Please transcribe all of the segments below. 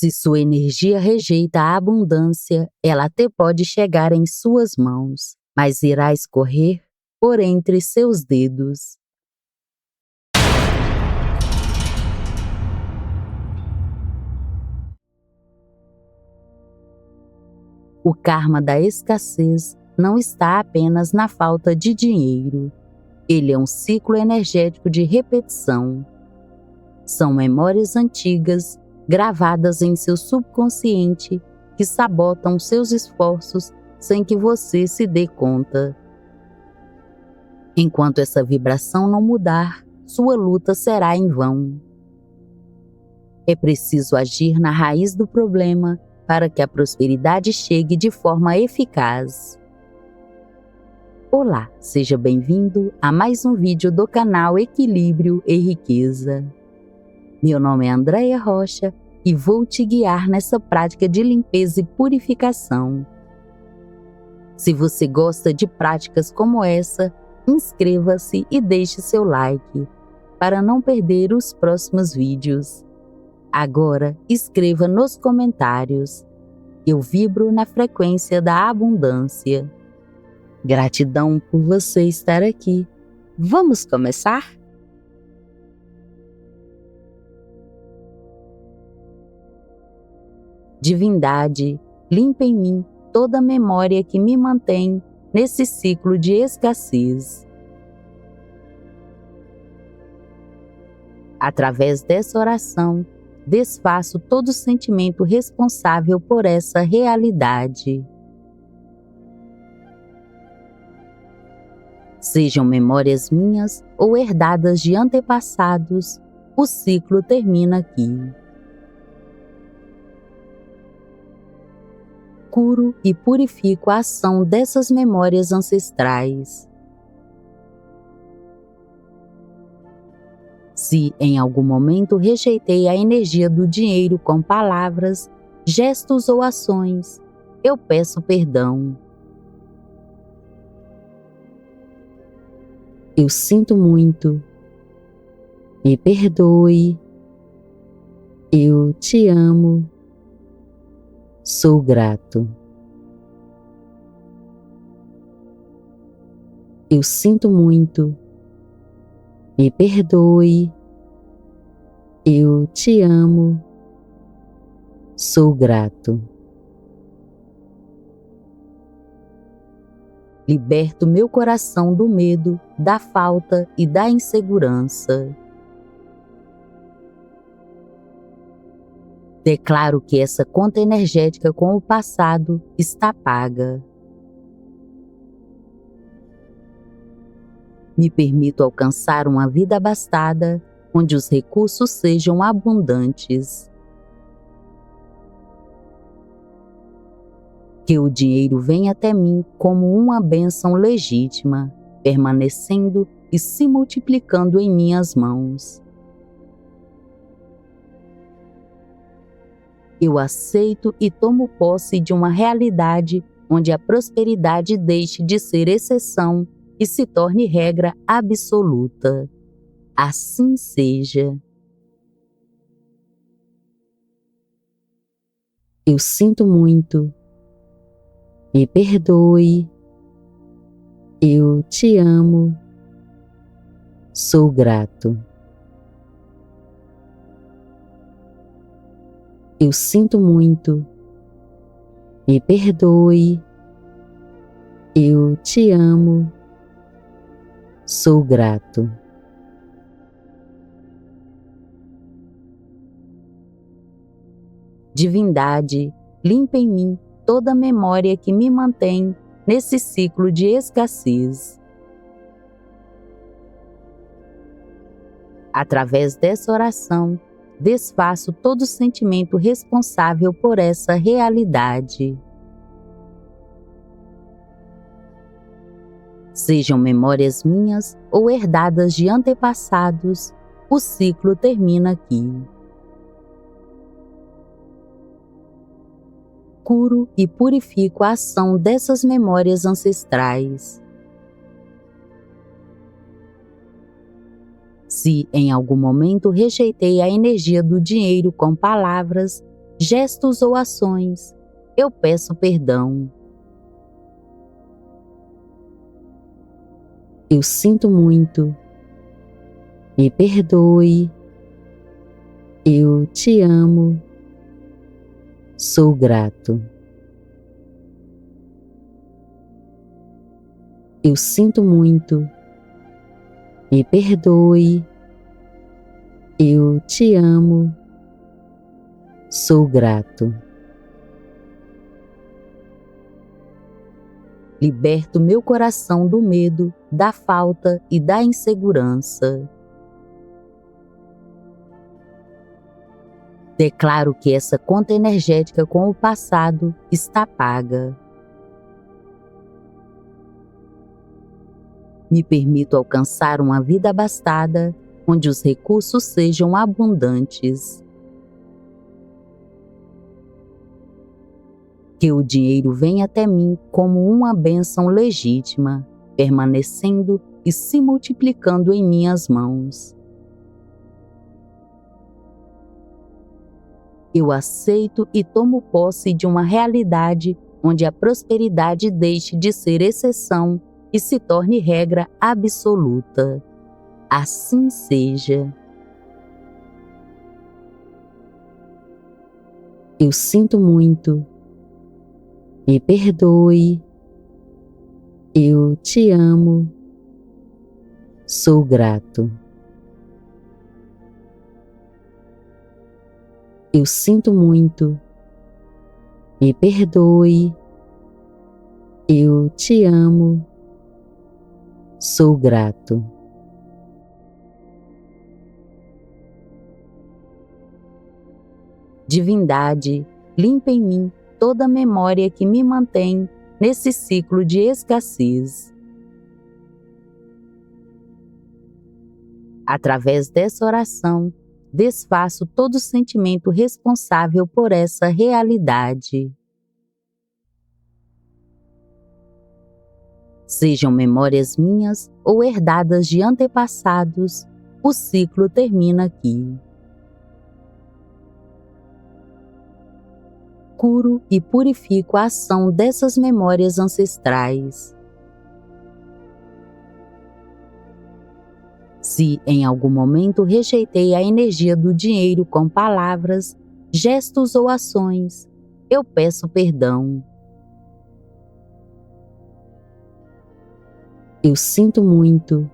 Se sua energia rejeita a abundância, ela até pode chegar em suas mãos, mas irá escorrer por entre seus dedos. O karma da escassez não está apenas na falta de dinheiro. Ele é um ciclo energético de repetição. São memórias antigas, gravadas em seu subconsciente, que sabotam seus esforços sem que você se dê conta. Enquanto essa vibração não mudar, sua luta será em vão. É preciso agir na raiz do problema para que a prosperidade chegue de forma eficaz. Olá, seja bem-vindo a mais um vídeo do canal Equilíbrio e Riqueza. Meu nome é Andréia Rocha e vou te guiar nessa prática de limpeza e purificação. Se você gosta de práticas como essa, inscreva-se e deixe seu like, para não perder os próximos vídeos. Agora, escreva nos comentários: eu vibro na frequência da abundância. Gratidão por você estar aqui. Vamos começar? Divindade, limpa em mim toda memória que me mantém nesse ciclo de escassez. Através dessa oração, desfaço todo sentimento responsável por essa realidade. Sejam memórias minhas ou herdadas de antepassados, o ciclo termina aqui. Curo e purifico a ação dessas memórias ancestrais. Se em algum momento rejeitei a energia do dinheiro com palavras, gestos ou ações, eu peço perdão. Eu sinto muito. Me perdoe. Eu te amo. Sou grato. Eu sinto muito. Me perdoe. Eu te amo. Sou grato. Liberto meu coração do medo, da falta e da insegurança. Declaro que essa conta energética com o passado está paga. Me permito alcançar uma vida abastada, onde os recursos sejam abundantes. Que o dinheiro venha até mim como uma bênção legítima, permanecendo e se multiplicando em minhas mãos. Eu aceito e tomo posse de uma realidade onde a prosperidade deixe de ser exceção e se torne regra absoluta. Assim seja. Eu sinto muito. Me perdoe. Eu te amo. Sou grato. Eu sinto muito. Me perdoe. Eu te amo. Sou grato. Divindade, limpa em mim toda memória que me mantém nesse ciclo de escassez. Através dessa oração, desfaço todo sentimento responsável por essa realidade. Sejam memórias minhas ou herdadas de antepassados, o ciclo termina aqui. Curo e purifico a ação dessas memórias ancestrais. Se em algum momento rejeitei a energia do dinheiro com palavras, gestos ou ações, eu peço perdão. Eu sinto muito. Me perdoe. Eu te amo. Sou grato. Eu sinto muito. Me perdoe. Eu te amo. Sou grato. Liberto meu coração do medo, da falta e da insegurança. Declaro que essa conta energética com o passado está paga. Me permito alcançar uma vida abastada, onde os recursos sejam abundantes. Que o dinheiro venha até mim como uma bênção legítima, permanecendo e se multiplicando em minhas mãos. Eu aceito e tomo posse de uma realidade onde a prosperidade deixe de ser exceção e se torne regra absoluta. Assim seja. Eu sinto muito. Me perdoe. Eu te amo. Sou grato. Eu sinto muito. Me perdoe. Eu te amo. Sou grato. Divindade, limpa em mim toda memória que me mantém nesse ciclo de escassez. Através dessa oração, desfaço todo sentimento responsável por essa realidade. Sejam memórias minhas ou herdadas de antepassados, o ciclo termina aqui. Curo e purifico a ação dessas memórias ancestrais. Se em algum momento rejeitei a energia do dinheiro com palavras, gestos ou ações, eu peço perdão. Eu sinto muito.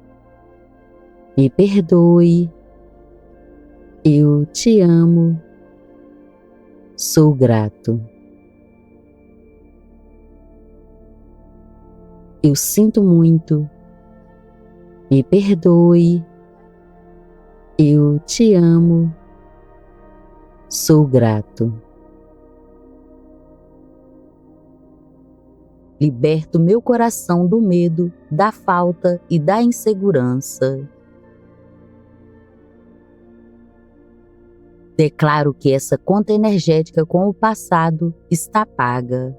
Me perdoe. Eu te amo. Sou grato. Eu sinto muito. Me perdoe. Eu te amo. Sou grato. Liberto meu coração do medo, da falta e da insegurança. Declaro que essa conta energética com o passado está paga.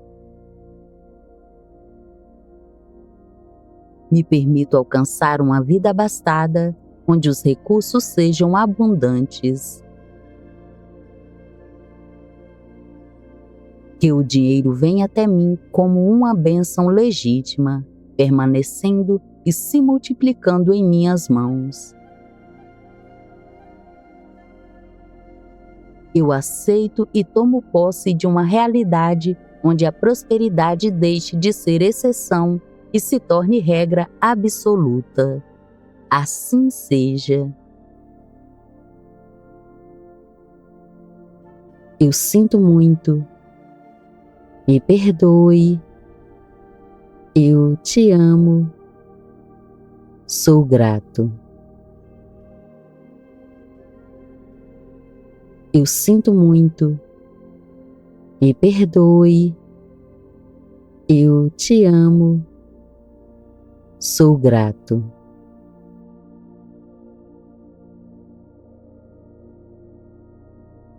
Me permito alcançar uma vida abastada, onde os recursos sejam abundantes. Que o dinheiro venha até mim como uma bênção legítima, permanecendo e se multiplicando em minhas mãos. Eu aceito e tomo posse de uma realidade onde a prosperidade deixe de ser exceção e se torne regra absoluta. Assim seja. Eu sinto muito. Me perdoe. Eu te amo. Sou grato. Eu sinto muito. Me perdoe. Eu te amo. Sou grato.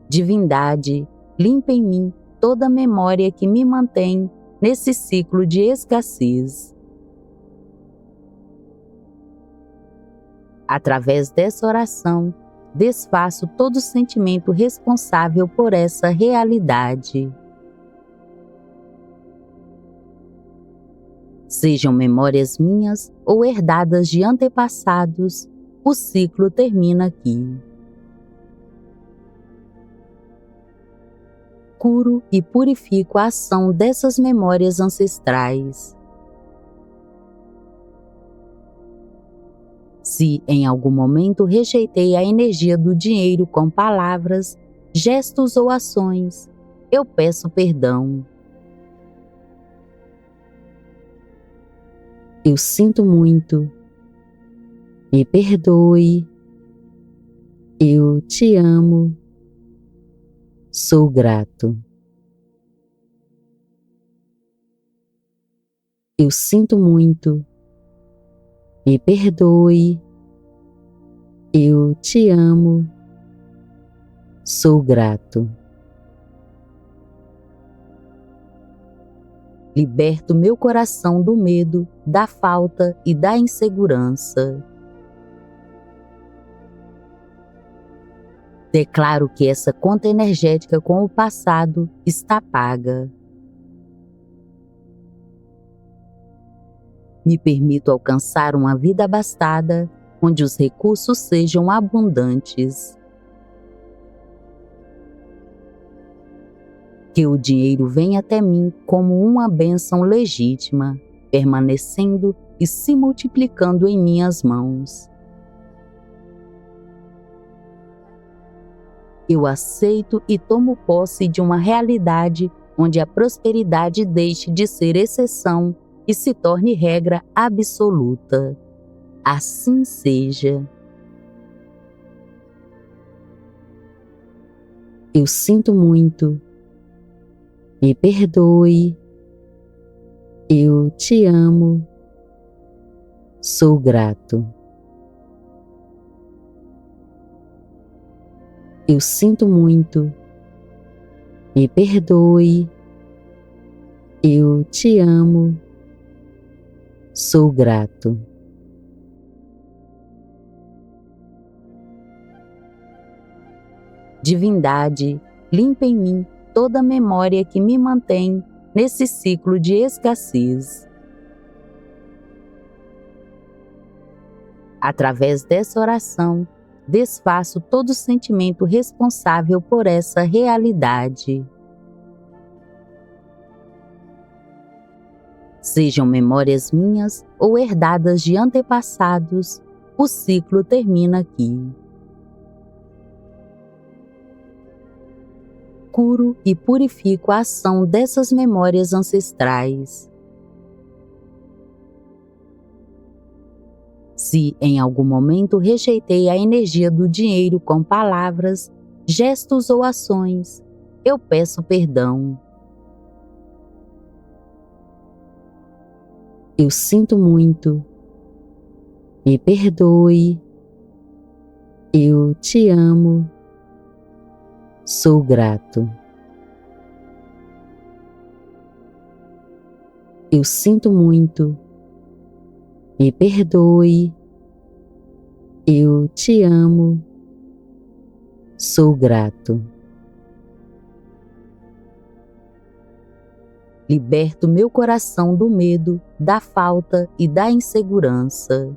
Divindade, limpa em mim toda memória que me mantém nesse ciclo de escassez. Através dessa oração, desfaço todo sentimento responsável por essa realidade. Sejam memórias minhas ou herdadas de antepassados, o ciclo termina aqui. Curo e purifico a ação dessas memórias ancestrais. Se em algum momento rejeitei a energia do dinheiro com palavras, gestos ou ações, eu peço perdão. Eu sinto muito. Me perdoe. Eu te amo. Sou grato. Eu sinto muito. Me perdoe. Eu te amo. Sou grato. Liberto meu coração do medo, da falta e da insegurança. Declaro que essa conta energética com o passado está paga. Me permito alcançar uma vida abastada, onde os recursos sejam abundantes. Que o dinheiro venha até mim como uma bênção legítima, permanecendo e se multiplicando em minhas mãos. Eu aceito e tomo posse de uma realidade onde a prosperidade deixe de ser exceção e se torne regra absoluta. Assim seja. Eu sinto muito. Me perdoe. Eu te amo. Sou grato. Eu sinto muito. Me perdoe. Eu te amo. Sou grato. Divindade, limpa em mim toda memória que me mantém nesse ciclo de escassez. Através dessa oração, desfaço todo sentimento responsável por essa realidade. Sejam memórias minhas ou herdadas de antepassados, o ciclo termina aqui. Curo e purifico a ação dessas memórias ancestrais. Se em algum momento rejeitei a energia do dinheiro com palavras, gestos ou ações, eu peço perdão. Eu sinto muito. Me perdoe. Eu te amo. Sou grato. Eu sinto muito. Me perdoe. Eu te amo. Sou grato. Liberto meu coração do medo, da falta e da insegurança.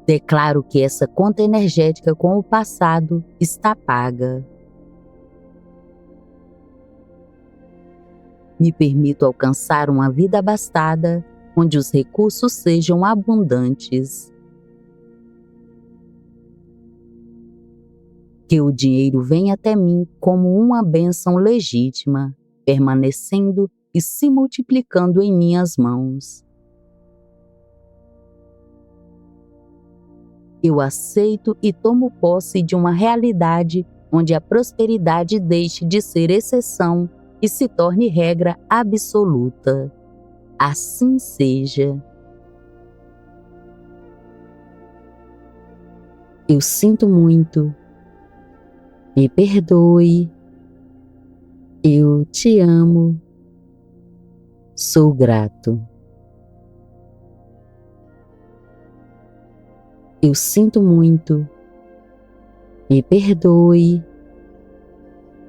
Declaro que essa conta energética com o passado está paga. Me permito alcançar uma vida abastada, onde os recursos sejam abundantes. Que o dinheiro venha até mim como uma bênção legítima, permanecendo e se multiplicando em minhas mãos. Eu aceito e tomo posse de uma realidade onde a prosperidade deixe de ser exceção e se torne regra absoluta. Assim seja. Eu sinto muito. Me perdoe. Eu te amo. Sou grato. Eu sinto muito. Me perdoe.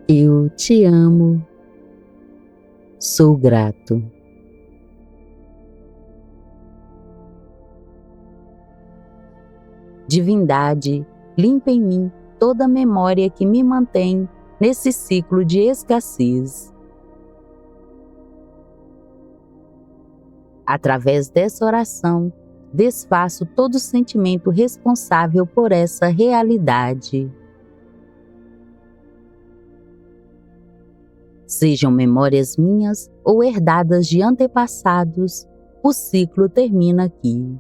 Eu te amo. Sou grato. Divindade, limpa em mim toda memória que me mantém nesse ciclo de escassez. Através dessa oração, desfaço todo sentimento responsável por essa realidade. Sejam memórias minhas ou herdadas de antepassados, o ciclo termina aqui.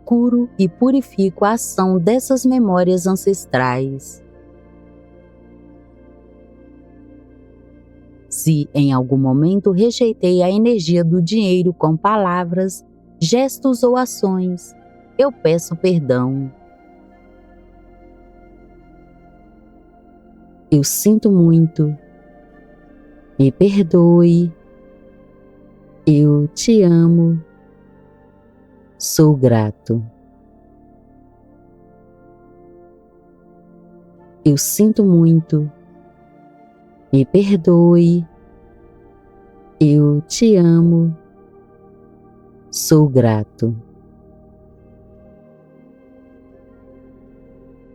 Curo e purifico a ação dessas memórias ancestrais. Se em algum momento rejeitei a energia do dinheiro com palavras, gestos ou ações, eu peço perdão. Eu sinto muito. Me perdoe. Eu te amo. Sou grato. Eu sinto muito. Me perdoe. Eu te amo. Sou grato.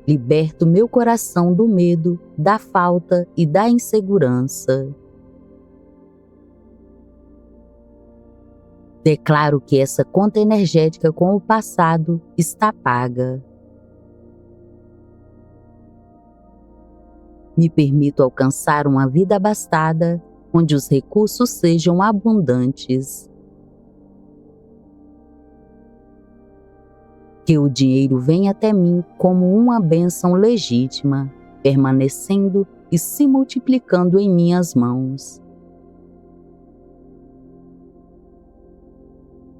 Liberto meu coração do medo, da falta e da insegurança. Declaro que essa conta energética com o passado está paga. Me permito alcançar uma vida abastada, onde os recursos sejam abundantes. Que o dinheiro venha até mim como uma bênção legítima, permanecendo e se multiplicando em minhas mãos.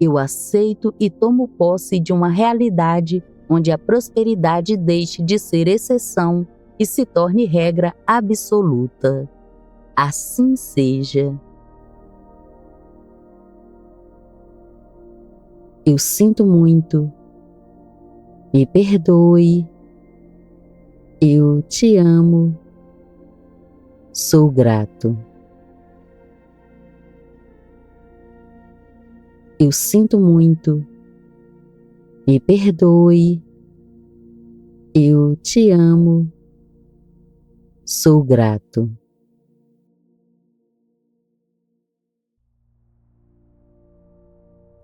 Eu aceito e tomo posse de uma realidade onde a prosperidade deixe de ser exceção e se torne regra absoluta. Assim seja. Eu sinto muito. Me perdoe. Eu te amo. Sou grato. Eu sinto muito. Me perdoe. Eu te amo. Sou grato.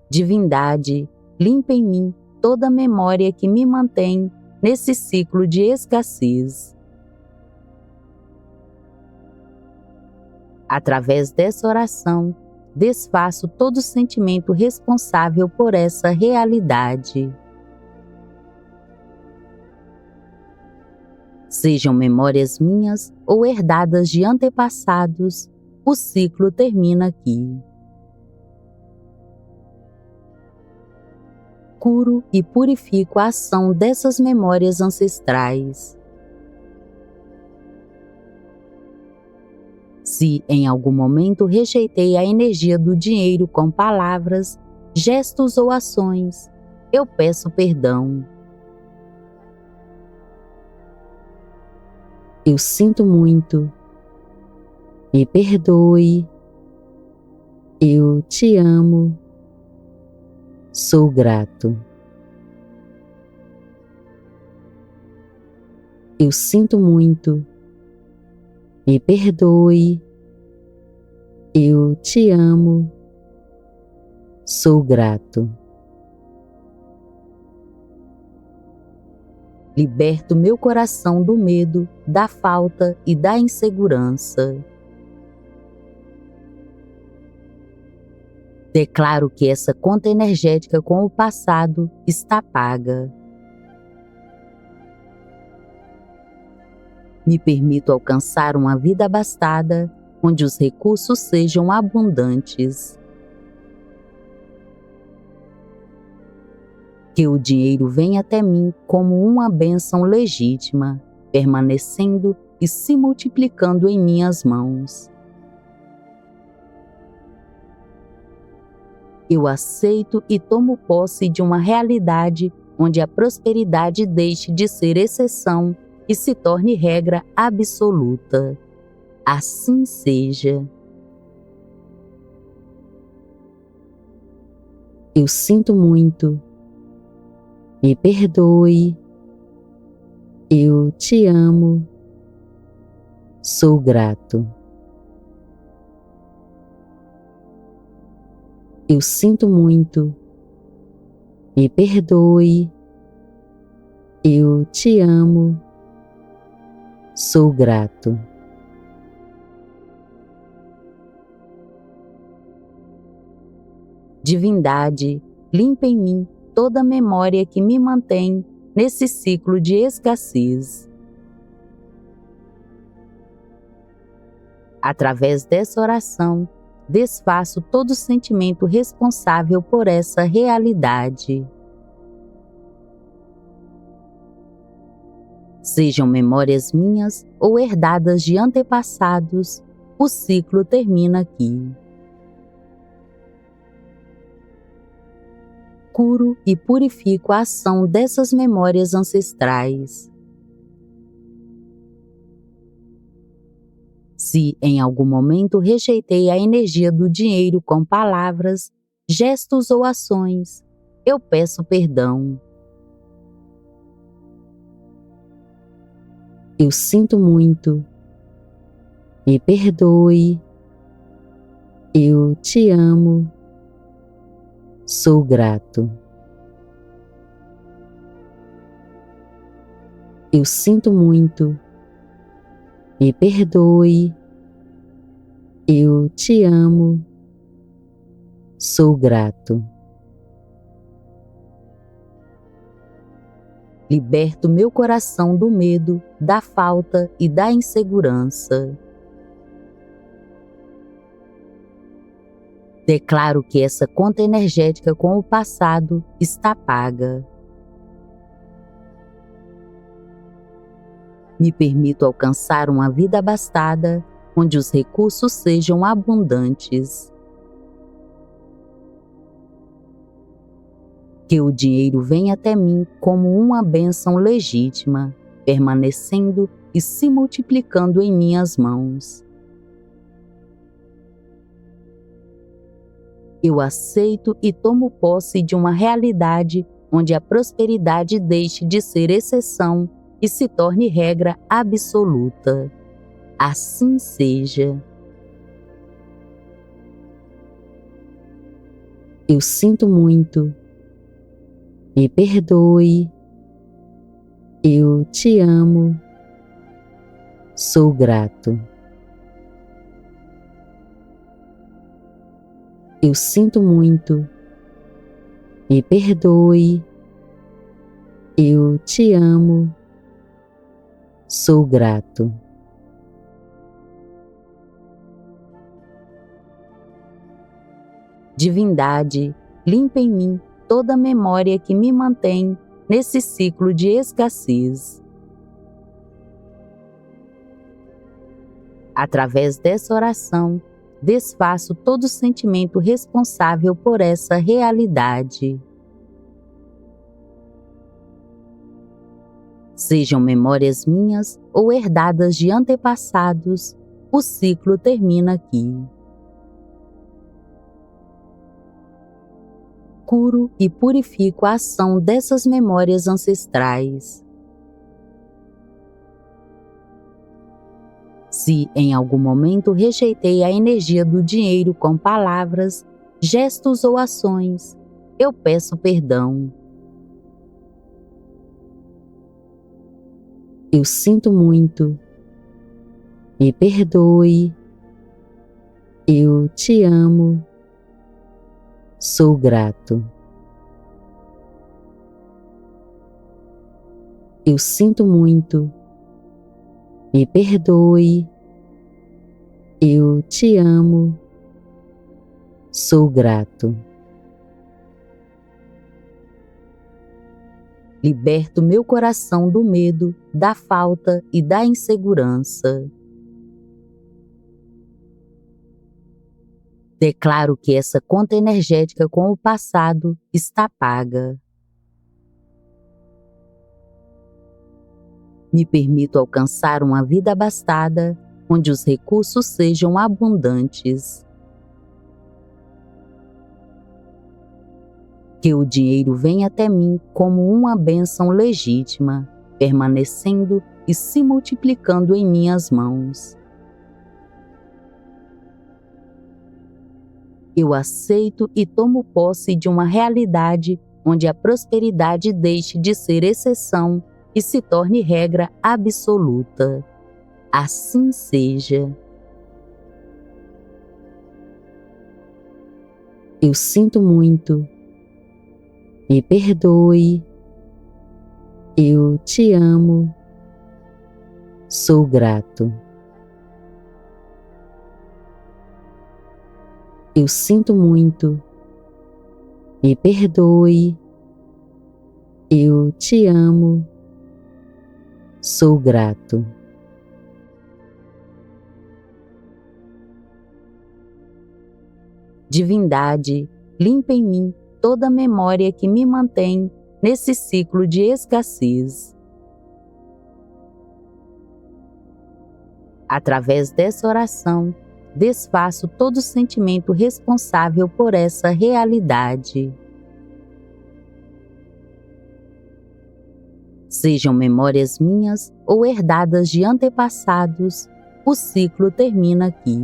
Divindade, limpa em mim toda memória que me mantém nesse ciclo de escassez. Através dessa oração, desfaço todo sentimento responsável por essa realidade. Sejam memórias minhas ou herdadas de antepassados, o ciclo termina aqui. Curo e purifico a ação dessas memórias ancestrais. Se em algum momento rejeitei a energia do dinheiro com palavras, gestos ou ações, eu peço perdão. Eu sinto muito. Me perdoe. Eu te amo. Sou grato. Eu sinto muito. Me perdoe. Eu te amo. Sou grato. Liberto meu coração do medo, da falta e da insegurança. Declaro que essa conta energética com o passado está paga. Me permito alcançar uma vida abastada, onde os recursos sejam abundantes. Que o dinheiro venha até mim como uma bênção legítima, permanecendo e se multiplicando em minhas mãos. Eu aceito e tomo posse de uma realidade onde a prosperidade deixe de ser exceção e se torne regra absoluta. Assim seja. Eu sinto muito. Me perdoe. Eu te amo. Sou grato. Eu sinto muito. Me perdoe. Eu te amo. Sou grato. Divindade, limpa em mim toda memória que me mantém nesse ciclo de escassez. Através dessa oração, desfaço todo sentimento responsável por essa realidade. Sejam memórias minhas ou herdadas de antepassados, o ciclo termina aqui. Curo e purifico a ação dessas memórias ancestrais. Se em algum momento rejeitei a energia do dinheiro com palavras, gestos ou ações, eu peço perdão. Eu sinto muito. Me perdoe. Eu te amo. Sou grato. Eu sinto muito. Me perdoe. Eu te amo. Sou grato. Liberto meu coração do medo, da falta e da insegurança. Declaro que essa conta energética com o passado está paga. Me permito alcançar uma vida abastada, onde os recursos sejam abundantes. Que o dinheiro venha até mim como uma bênção legítima, permanecendo e se multiplicando em minhas mãos. Eu aceito e tomo posse de uma realidade onde a prosperidade deixe de ser exceção e se torne regra absoluta. Assim seja. Eu sinto muito. Me perdoe. Eu te amo. Sou grato. Eu sinto muito. Me perdoe. Eu te amo. Sou grato. Divindade, limpa em mim toda memória que me mantém nesse ciclo de escassez. Através dessa oração, desfaço todo sentimento responsável por essa realidade. Sejam memórias minhas ou herdadas de antepassados, o ciclo termina aqui. Curo e purifico a ação dessas memórias ancestrais. Se em algum momento rejeitei a energia do dinheiro com palavras, gestos ou ações, eu peço perdão. Eu sinto muito. Me perdoe. Eu te amo. Sou grato. Eu sinto muito. Me perdoe. Eu te amo. Sou grato. Liberto meu coração do medo, da falta e da insegurança. Declaro que essa conta energética com o passado está paga. Me permito alcançar uma vida abastada, onde os recursos sejam abundantes. Que o dinheiro venha até mim como uma bênção legítima, permanecendo e se multiplicando em minhas mãos. Eu aceito e tomo posse de uma realidade onde a prosperidade deixe de ser exceção e se torne regra absoluta. Assim seja. Eu sinto muito. Me perdoe. Eu te amo. Sou grato. Eu sinto muito. Me perdoe. Eu te amo. Sou grato. Divindade, limpa em mim toda memória que me mantém nesse ciclo de escassez. Através dessa oração, desfaço todo sentimento responsável por essa realidade. Sejam memórias minhas ou herdadas de antepassados, o ciclo termina aqui.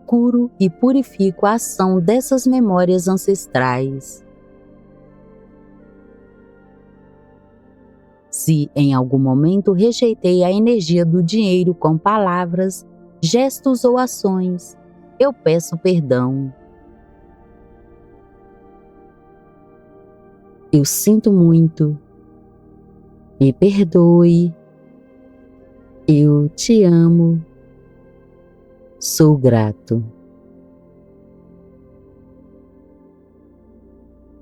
Curo e purifico a ação dessas memórias ancestrais. Se em algum momento rejeitei a energia do dinheiro com palavras, gestos ou ações, eu peço perdão. Eu sinto muito. Me perdoe. Eu te amo. Sou grato.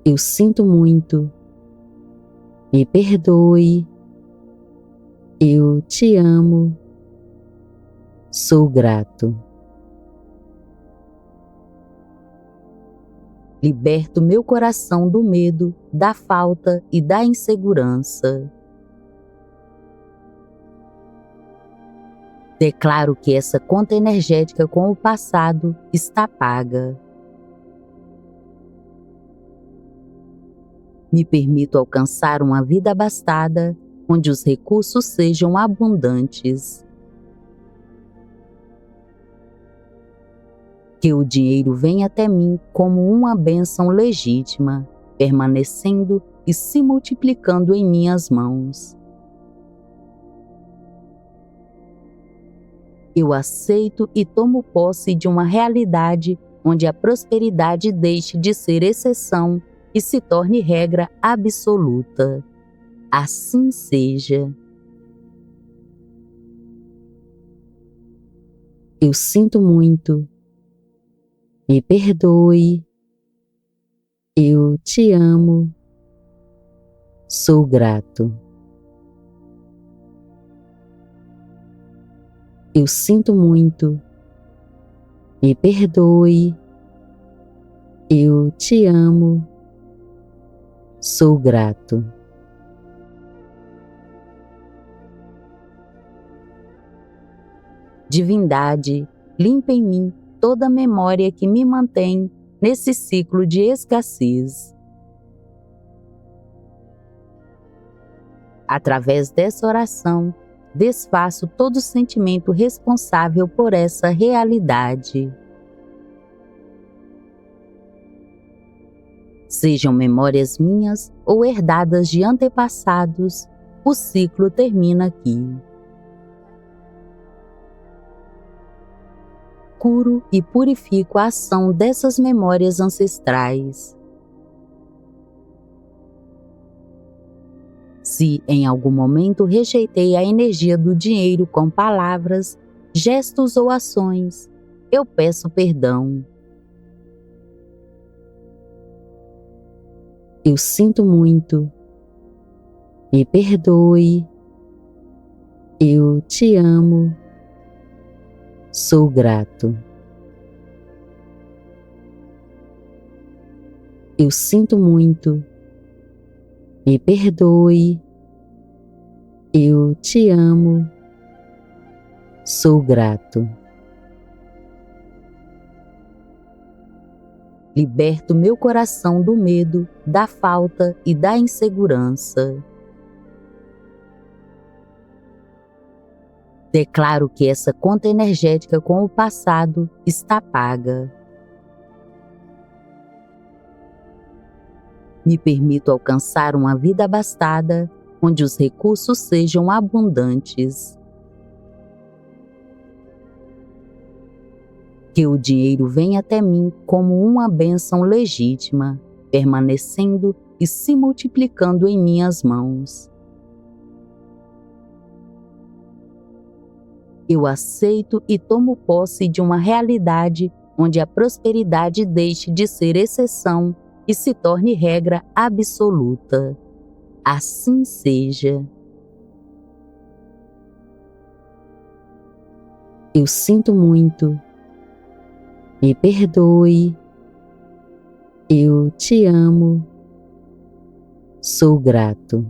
Eu sinto muito. Me perdoe. Eu te amo. Sou grato. Liberto meu coração do medo, da falta e da insegurança. Declaro que essa conta energética com o passado está paga. Me permito alcançar uma vida abastada, onde os recursos sejam abundantes. Que o dinheiro venha até mim como uma bênção legítima, permanecendo e se multiplicando em minhas mãos. Eu aceito e tomo posse de uma realidade onde a prosperidade deixe de ser exceção e se torne regra absoluta. Assim seja. Eu sinto muito. Me perdoe. Eu te amo. Sou grato. Eu sinto muito. Me perdoe. Eu te amo. Sou grato. Divindade, limpa em mim toda memória que me mantém nesse ciclo de escassez. Através dessa oração, desfaço todo sentimento responsável por essa realidade. Sejam memórias minhas ou herdadas de antepassados, o ciclo termina aqui. Curo e purifico a ação dessas memórias ancestrais. Se em algum momento rejeitei a energia do dinheiro com palavras, gestos ou ações, eu peço perdão. Eu sinto muito. Me perdoe. Eu te amo. Sou grato. Eu sinto muito. Me perdoe. Eu te amo. Sou grato. Liberto meu coração do medo, da falta e da insegurança. Declaro que essa conta energética com o passado está paga. Me permito alcançar uma vida abastada, onde os recursos sejam abundantes. Que o dinheiro venha até mim como uma bênção legítima, permanecendo e se multiplicando em minhas mãos. Eu aceito e tomo posse de uma realidade onde a prosperidade deixe de ser exceção e se torne regra absoluta. Assim seja. Eu sinto muito. Me perdoe. Eu te amo. Sou grato.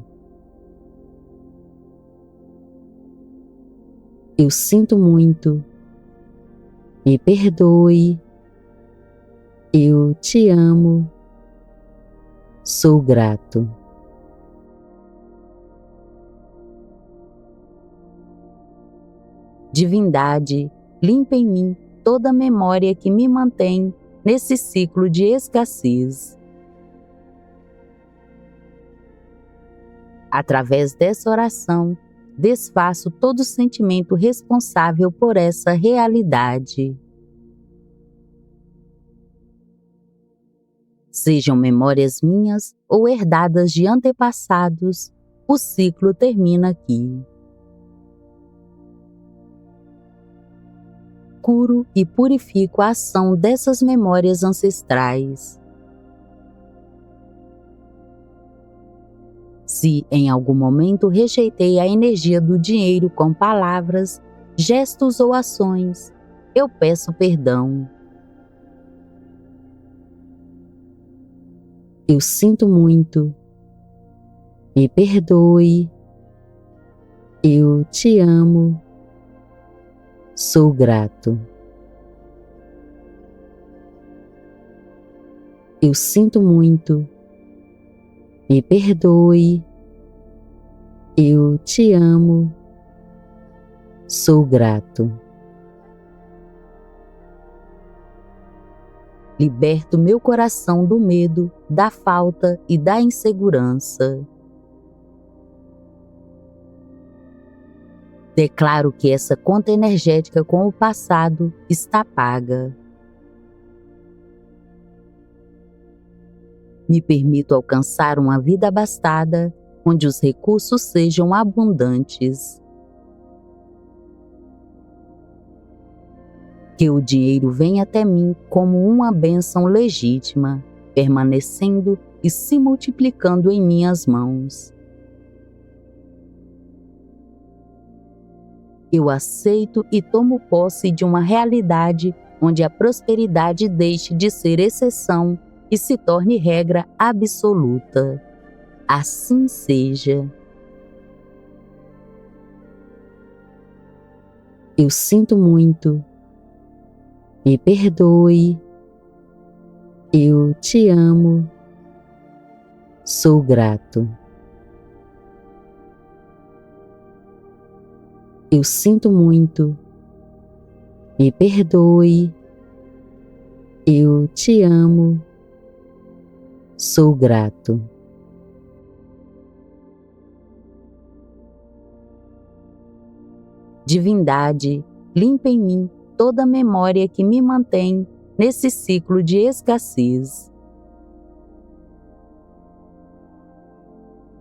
Eu sinto muito. Me perdoe. Eu te amo. Sou grato. Divindade, limpa em mim toda memória que me mantém nesse ciclo de escassez. Através dessa oração, desfaço todo sentimento responsável por essa realidade. Sejam memórias minhas ou herdadas de antepassados, o ciclo termina aqui. Curo e purifico a ação dessas memórias ancestrais. Se em algum momento rejeitei a energia do dinheiro com palavras, gestos ou ações, eu peço perdão. Eu sinto muito. Me perdoe. Eu te amo. Sou grato. Eu sinto muito. Me perdoe. Eu te amo. Sou grato. Liberto meu coração do medo, da falta e da insegurança. Declaro que essa conta energética com o passado está paga. Me permito alcançar uma vida abastada, onde os recursos sejam abundantes. Que o dinheiro venha até mim como uma bênção legítima, permanecendo e se multiplicando em minhas mãos. Eu aceito e tomo posse de uma realidade onde a prosperidade deixe de ser exceção e se torne regra absoluta. Assim seja. Eu sinto muito. Me perdoe. Eu te amo. Sou grato. Eu sinto muito. Me perdoe. Eu te amo. Sou grato. Divindade, limpa em mim toda memória que me mantém nesse ciclo de escassez.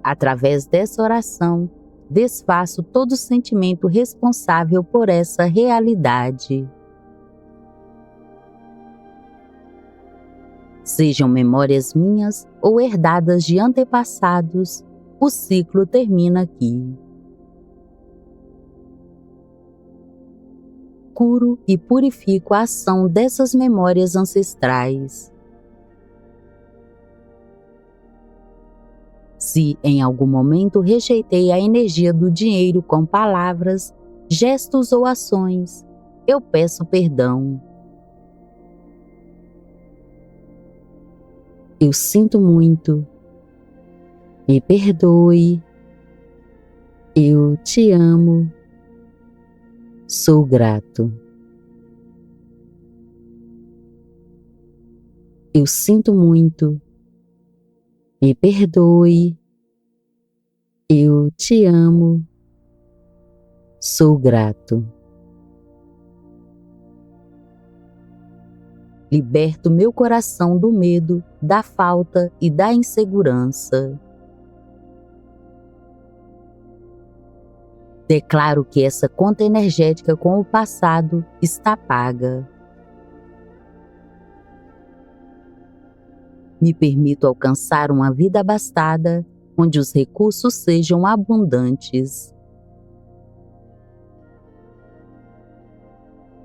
Através dessa oração, desfaço todo sentimento responsável por essa realidade. Sejam memórias minhas ou herdadas de antepassados, o ciclo termina aqui. Curo e purifico a ação dessas memórias ancestrais. Se em algum momento rejeitei a energia do dinheiro com palavras, gestos ou ações, eu peço perdão. Eu sinto muito. Me perdoe. Eu te amo. Sou grato. Eu sinto muito. Me perdoe. Eu te amo. Sou grato. Liberto meu coração do medo, da falta e da insegurança. Declaro que essa conta energética com o passado está paga. Me permito alcançar uma vida abastada, onde os recursos sejam abundantes.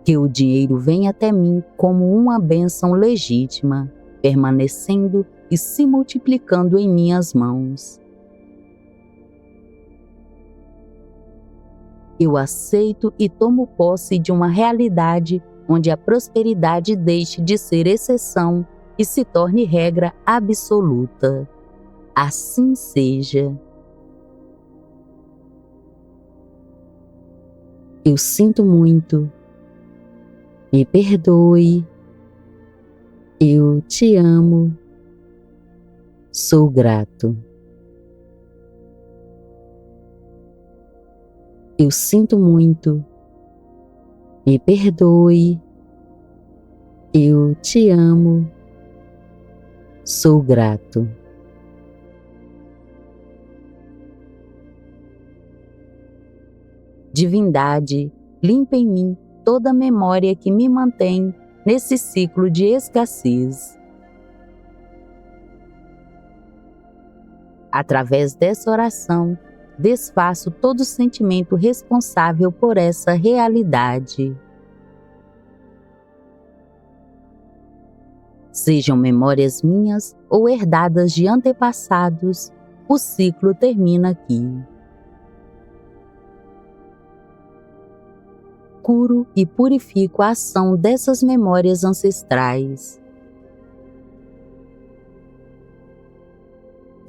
Que o dinheiro venha até mim como uma bênção legítima, permanecendo e se multiplicando em minhas mãos. Eu aceito e tomo posse de uma realidade onde a prosperidade deixe de ser exceção e se torne regra absoluta. Assim seja. Eu sinto muito. Me perdoe. Eu te amo. Sou grato. Eu sinto muito. Me perdoe. Eu te amo. Sou grato. Divindade, limpa em mim toda memória que me mantém nesse ciclo de escassez. Através dessa oração, desfaço todo sentimento responsável por essa realidade. Sejam memórias minhas ou herdadas de antepassados, o ciclo termina aqui. Curo e purifico a ação dessas memórias ancestrais.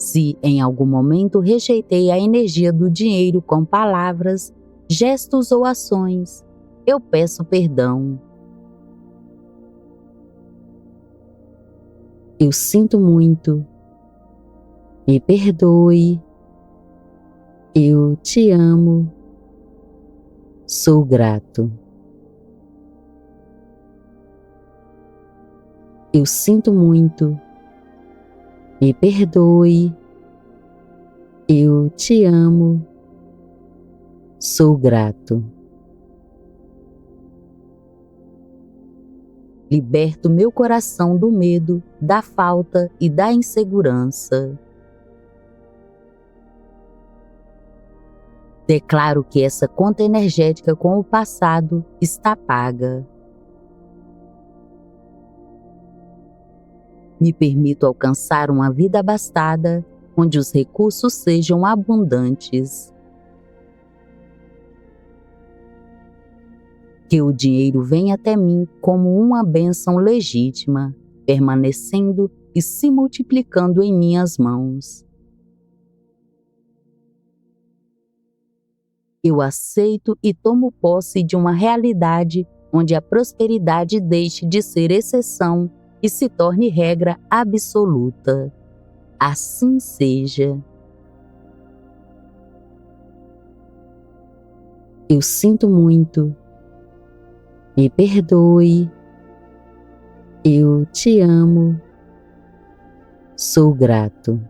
Se em algum momento rejeitei a energia do dinheiro com palavras, gestos ou ações, eu peço perdão. Eu sinto muito. Me perdoe. Eu te amo. Sou grato. Eu sinto muito. Me perdoe. Eu te amo. Sou grato. Liberto meu coração do medo, da falta e da insegurança. Declaro que essa conta energética com o passado está paga. Me permito alcançar uma vida abastada, onde os recursos sejam abundantes. Que o dinheiro venha até mim como uma bênção legítima, permanecendo e se multiplicando em minhas mãos. Eu aceito e tomo posse de uma realidade onde a prosperidade deixe de ser exceção e se torne regra absoluta. Assim seja. Eu sinto muito. Me perdoe. Eu te amo. Sou grato.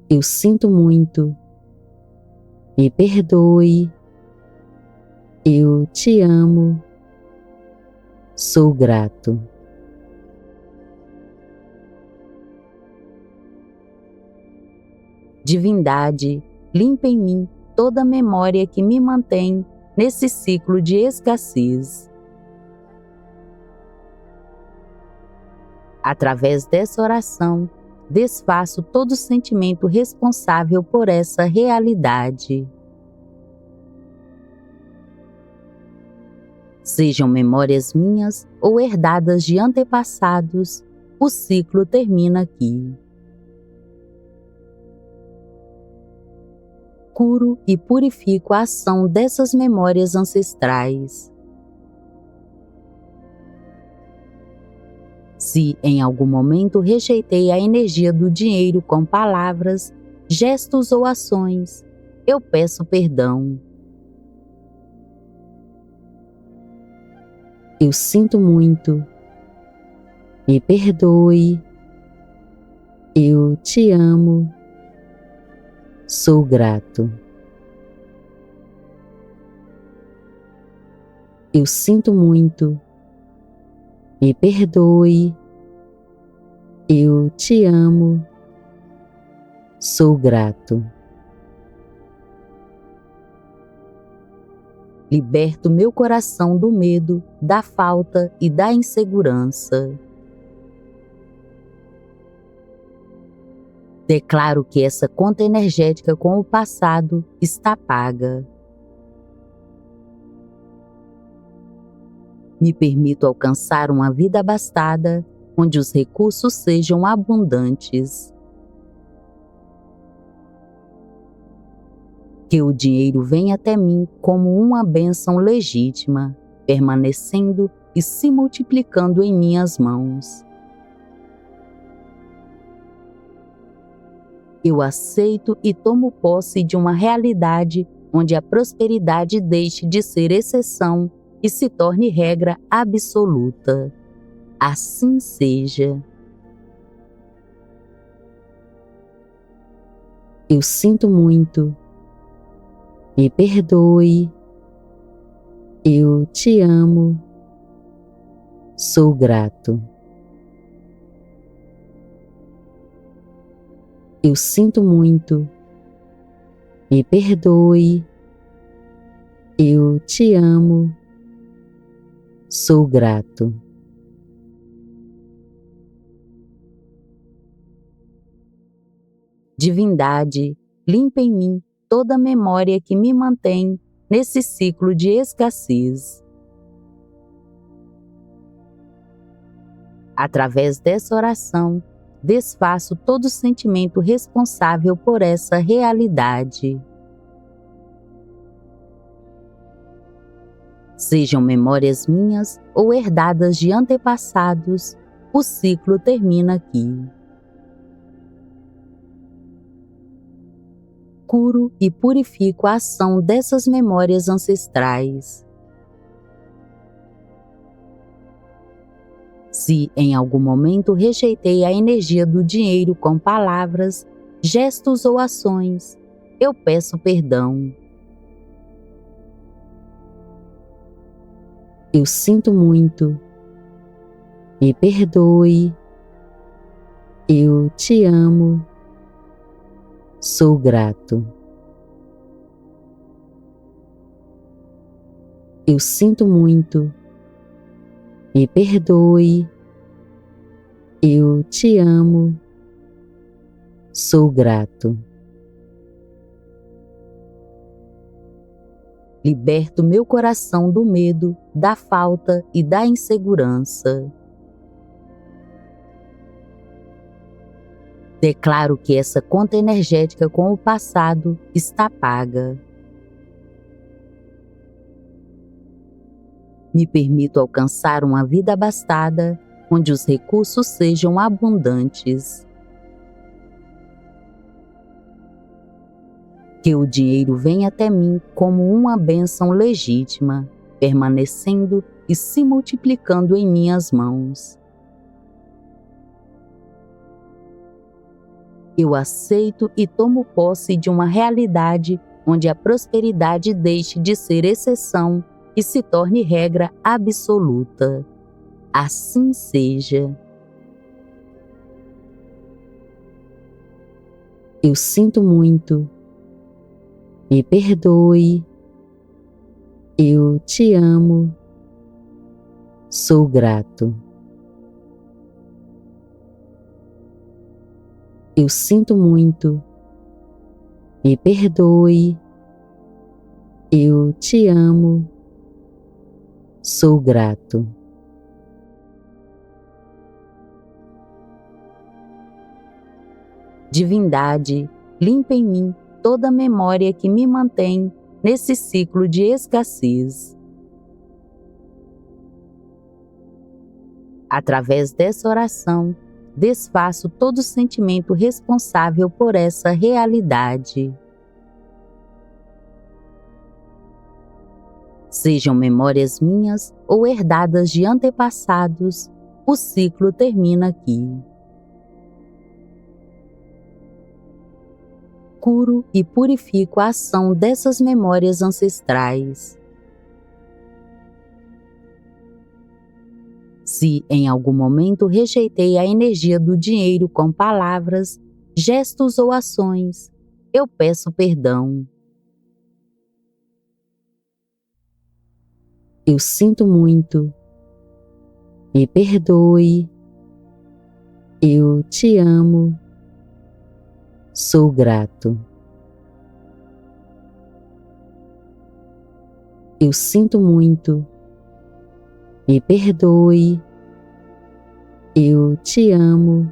Eu sinto muito. Me perdoe. Eu te amo. Sou grato. Divindade, limpa em mim toda memória que me mantém nesse ciclo de escassez. Através dessa oração, desfaço todo sentimento responsável por essa realidade. Sejam memórias minhas ou herdadas de antepassados, o ciclo termina aqui. Curo e purifico a ação dessas memórias ancestrais. Se em algum momento rejeitei a energia do dinheiro com palavras, gestos ou ações, eu peço perdão. Eu sinto muito. Me perdoe. Eu te amo. Sou grato. Eu sinto muito. Me perdoe. Eu te amo. Sou grato. Liberto meu coração do medo, da falta e da insegurança. Declaro que essa conta energética com o passado está paga. Me permito alcançar uma vida abastada, onde os recursos sejam abundantes. Que o dinheiro venha até mim como uma bênção legítima, permanecendo e se multiplicando em minhas mãos. Eu aceito e tomo posse de uma realidade onde a prosperidade deixe de ser exceção e se torne regra absoluta. Assim seja. Eu sinto muito. Me perdoe. Eu te amo. Sou grato. Eu sinto muito. Me perdoe. Eu te amo. Sou grato. Divindade, limpa em mim toda memória que me mantém nesse ciclo de escassez. Através dessa oração, desfaço todo sentimento responsável por essa realidade. Sejam memórias minhas ou herdadas de antepassados, o ciclo termina aqui. Curo e purifico a ação dessas memórias ancestrais. Se em algum momento rejeitei a energia do dinheiro com palavras, gestos ou ações, eu peço perdão. Eu sinto muito. Me perdoe. Eu te amo. Sou grato. Eu sinto muito. Me perdoe. Eu te amo. Sou grato. Liberto meu coração do medo, da falta e da insegurança. Declaro que essa conta energética com o passado está paga. Me permito alcançar uma vida abastada, onde os recursos sejam abundantes. Que o dinheiro venha até mim como uma bênção legítima, permanecendo e se multiplicando em minhas mãos. Eu aceito e tomo posse de uma realidade onde a prosperidade deixe de ser exceção e se torne regra absoluta. Assim seja. Eu sinto muito. Me perdoe, eu te amo, sou grato. Eu sinto muito, me perdoe, eu te amo, sou grato. Divindade, limpa em mim toda memória que me mantém nesse ciclo de escassez. Através dessa oração, desfaço todo sentimento responsável por essa realidade. Sejam memórias minhas ou herdadas de antepassados, o ciclo termina aqui. Curo e purifico a ação dessas memórias ancestrais. Se em algum momento rejeitei a energia do dinheiro com palavras, gestos ou ações, eu peço perdão. Eu sinto muito, me perdoe, eu te amo, sou grato. Eu sinto muito, me perdoe, eu te amo,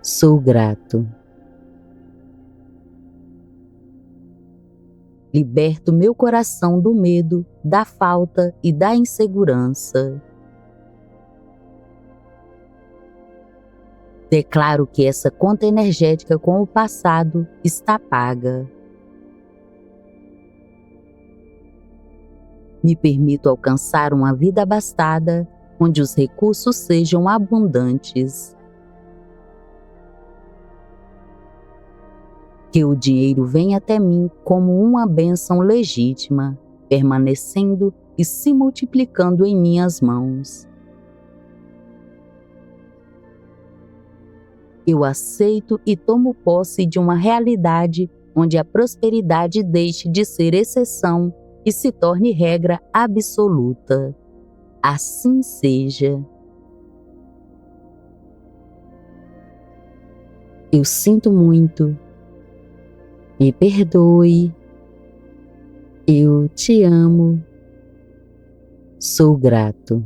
sou grato. Liberto meu coração do medo, da falta e da insegurança. Declaro que essa conta energética com o passado está paga. Me permito alcançar uma vida abastada, onde os recursos sejam abundantes. Que o dinheiro venha até mim como uma bênção legítima, permanecendo e se multiplicando em minhas mãos. Eu aceito e tomo posse de uma realidade onde a prosperidade deixe de ser exceção e se torne regra absoluta. Assim seja. Eu sinto muito, me perdoe, eu te amo, sou grato.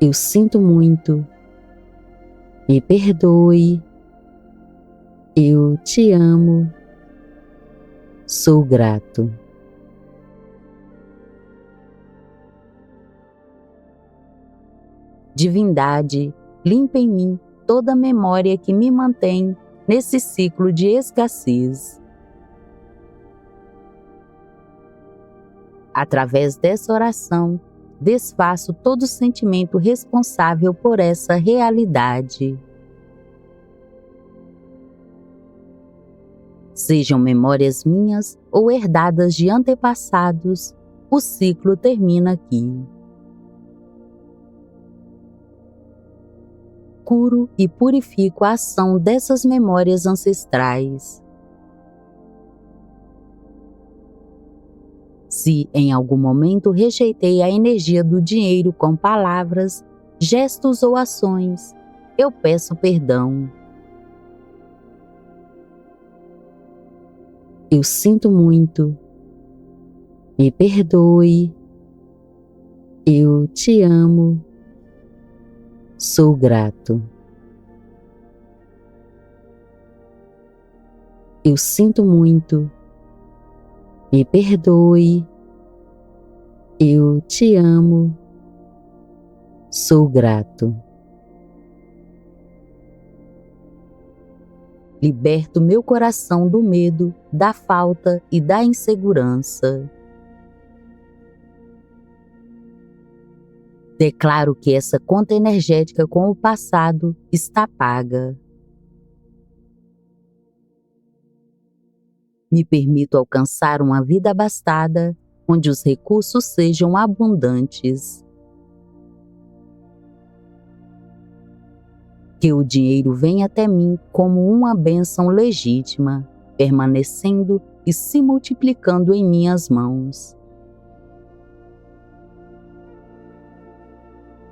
Eu sinto muito, me perdoe, eu te amo, sou grato. Divindade, limpa em mim toda memória que me mantém nesse ciclo de escassez. Através dessa oração, desfaço todo sentimento responsável por essa realidade. Sejam memórias minhas ou herdadas de antepassados, o ciclo termina aqui. Curo e purifico a ação dessas memórias ancestrais. Se em algum momento rejeitei a energia do dinheiro com palavras, gestos ou ações, eu peço perdão. Eu sinto muito, me perdoe, eu te amo, sou grato. Eu sinto muito, me perdoe, eu te amo, sou grato. Liberto meu coração do medo, da falta e da insegurança. Declaro que essa conta energética com o passado está paga. Me permito alcançar uma vida abastada, onde os recursos sejam abundantes. Que o dinheiro venha até mim como uma bênção legítima, permanecendo e se multiplicando em minhas mãos.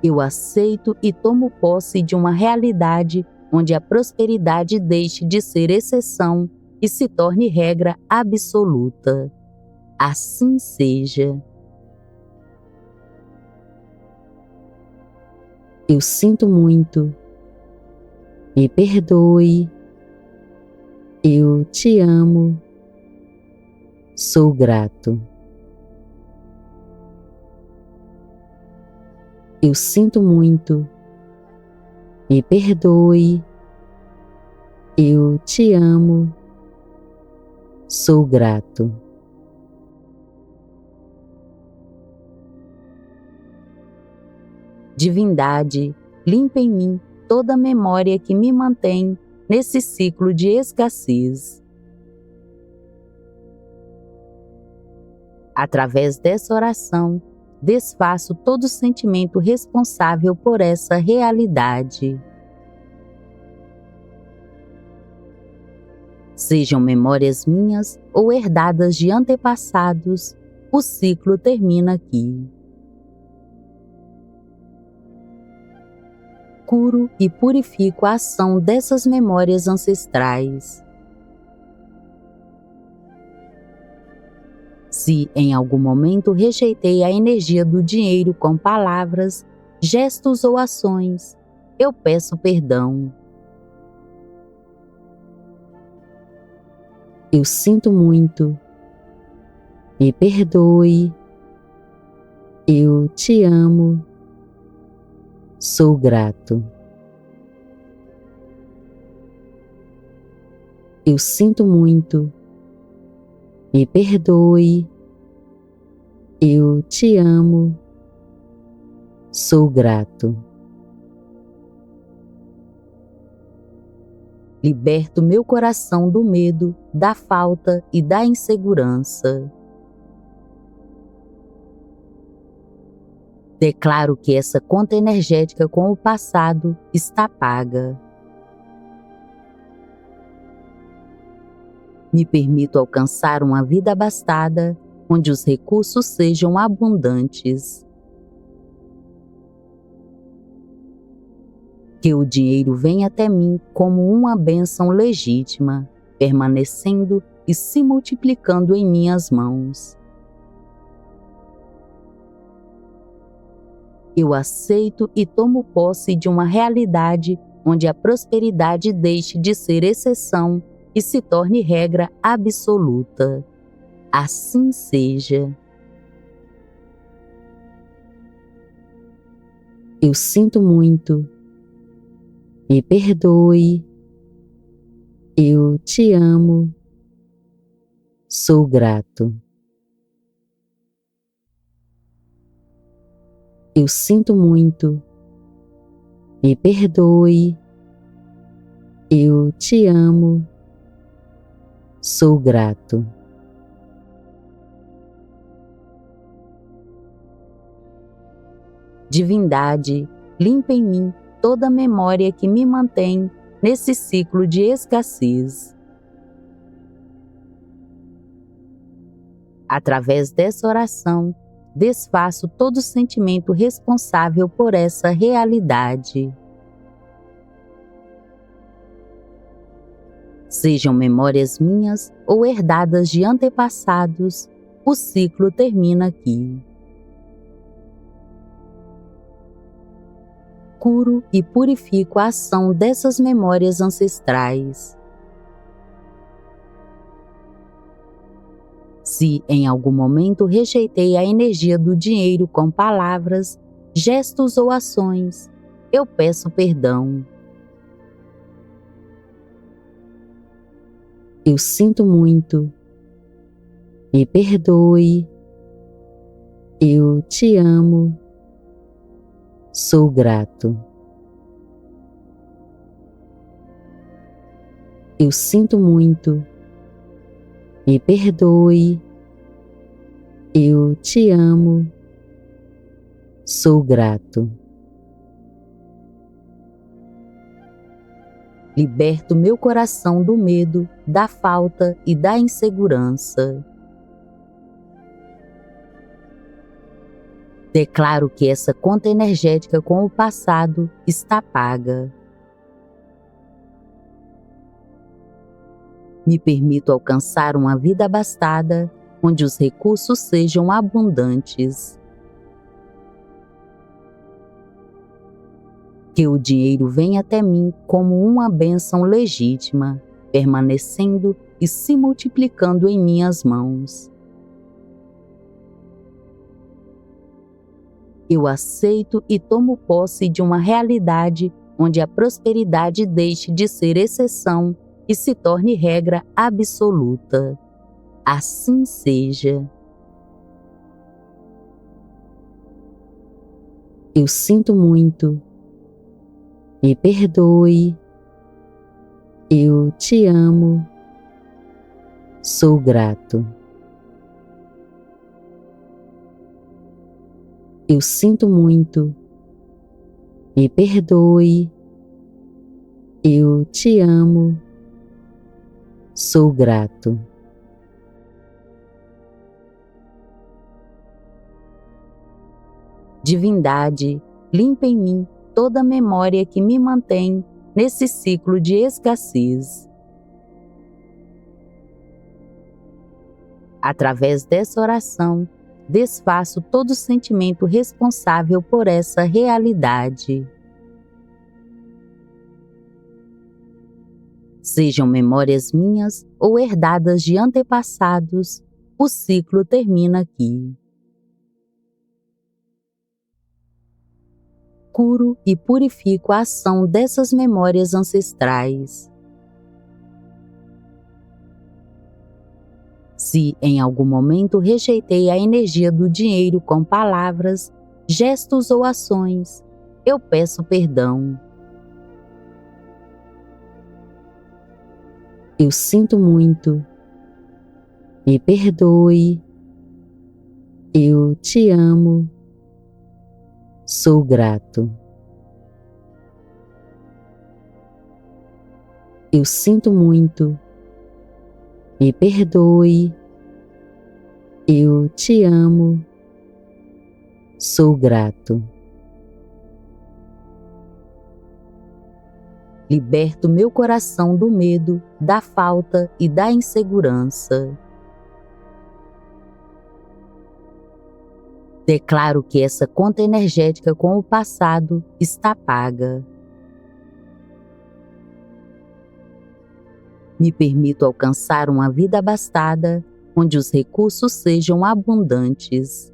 Eu aceito e tomo posse de uma realidade onde a prosperidade deixe de ser exceção e se torne regra absoluta. Assim seja. Eu sinto muito. Me perdoe. Eu te amo. Sou grato. Eu sinto muito. Me perdoe. Eu te amo. Sou grato. Divindade, limpa em mim toda memória que me mantém nesse ciclo de escassez. Através dessa oração, desfaço todo sentimento responsável por essa realidade. Sejam memórias minhas ou herdadas de antepassados, o ciclo termina aqui. Curo e purifico a ação dessas memórias ancestrais. Se em algum momento rejeitei a energia do dinheiro com palavras, gestos ou ações, eu peço perdão. Eu sinto muito. Me perdoe. Eu te amo. Sou grato. Eu sinto muito. Me perdoe. Eu te amo. Sou grato. Liberto meu coração do medo, da falta e da insegurança. Declaro que essa conta energética com o passado está paga. Me permito alcançar uma vida abastada, onde os recursos sejam abundantes. Que o dinheiro venha até mim como uma bênção legítima, permanecendo e se multiplicando em minhas mãos. Eu aceito e tomo posse de uma realidade onde a prosperidade deixe de ser exceção e se torne regra absoluta. Assim seja. Eu sinto muito. Me perdoe. Eu te amo. Sou grato. Eu sinto muito. Me perdoe. Eu te amo. Sou grato. Divindade, limpa em mim toda memória que me mantém nesse ciclo de escassez. Através dessa oração, desfaço todo sentimento responsável por essa realidade. Sejam memórias minhas ou herdadas de antepassados, o ciclo termina aqui. Curo e purifico a ação dessas memórias ancestrais. Se em algum momento rejeitei a energia do dinheiro com palavras, gestos ou ações, eu peço perdão. Eu sinto muito. Me perdoe. Eu te amo. Sou grato. Eu sinto muito. Me perdoe. Eu te amo. Sou grato. Liberto meu coração do medo, da falta e da insegurança. Declaro que essa conta energética com o passado está paga. Me permito alcançar uma vida abastada, onde os recursos sejam abundantes. Que o dinheiro venha até mim como uma bênção legítima, permanecendo e se multiplicando em minhas mãos. Eu aceito e tomo posse de uma realidade onde a prosperidade deixe de ser exceção e se torne regra absoluta. Assim seja. Eu sinto muito. Me perdoe. Eu te amo. Sou grato. Eu sinto muito. Me perdoe. Eu te amo. Sou grato. Divindade, limpa em mim toda memória que me mantém nesse ciclo de escassez. Através dessa oração, desfaço todo sentimento responsável por essa realidade. Sejam memórias minhas ou herdadas de antepassados, o ciclo termina aqui. Curo e purifico a ação dessas memórias ancestrais. Se em algum momento rejeitei a energia do dinheiro com palavras, gestos ou ações, eu peço perdão. Eu sinto muito. Me perdoe. Eu te amo. Sou grato. Eu sinto muito. Me perdoe. Eu te amo. Sou grato. Liberto meu coração do medo, da falta e da insegurança. Declaro que essa conta energética com o passado está paga. Me permito alcançar uma vida abastada, onde os recursos sejam abundantes.